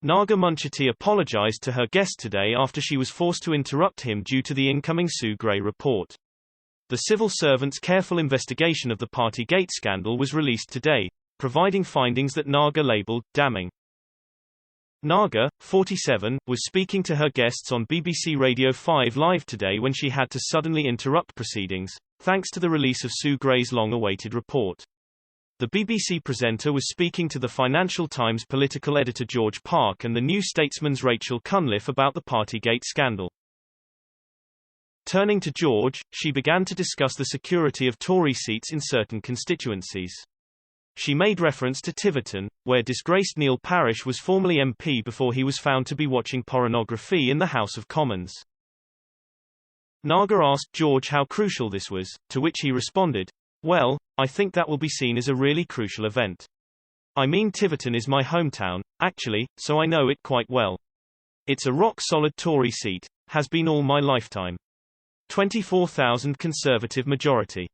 Naga Munchetty apologised to her guest today after she was forced to interrupt him due to the incoming Sue Gray report. The civil servant's careful investigation of the partygate scandal was released today, providing findings that Naga labelled damning. Naga, 47, was speaking to her guests on BBC Radio 5 Live today when she had to suddenly interrupt proceedings, thanks to the release of Sue Gray's long-awaited report. The BBC presenter was speaking to the Financial Times political editor George Park and the New Statesman's Rachel Cunliffe about the partygate scandal. Turning to George, she began to discuss the security of Tory seats in certain constituencies. She made reference to Tiverton, where disgraced Neil Parish was formerly MP before he was found to be watching pornography in the House of Commons. Naga asked George how crucial this was, to which he responded, "Well, I think that will be seen as a really crucial event. I mean, Tiverton is my hometown, actually, so I know it quite well. It's a rock-solid Tory seat, has been all my lifetime. 24,000 Conservative majority.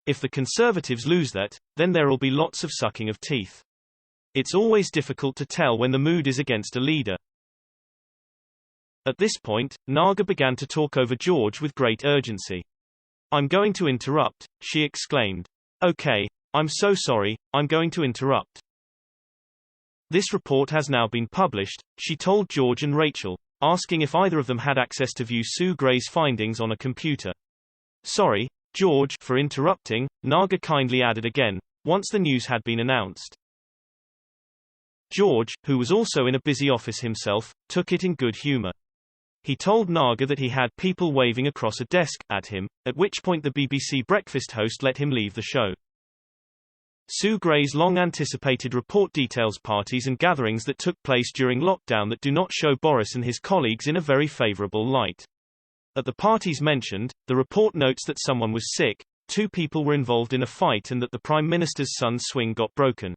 If the Conservatives lose that, then there'll be lots of sucking of teeth. It's always difficult to tell when the mood is against a leader." At this point, Naga began to talk over George with great urgency. "I'm going to interrupt," she exclaimed. "Okay, I'm so sorry, I'm going to interrupt." This report has now been published, she told George and Rachel, asking if either of them had access to view Sue Gray's findings on a computer. "Sorry, George, for interrupting," Naga kindly added again, once the news had been announced. George, who was also in a busy office himself, took it in good humor. He told Naga that he had people waving across a desk at him, at which point the BBC breakfast host let him leave the show. Sue Gray's long-anticipated report details parties and gatherings that took place during lockdown that do not show Boris and his colleagues in a very favourable light. At the parties mentioned, the report notes that someone was sick, 2 people were involved in a fight and that the Prime Minister's son's swing got broken.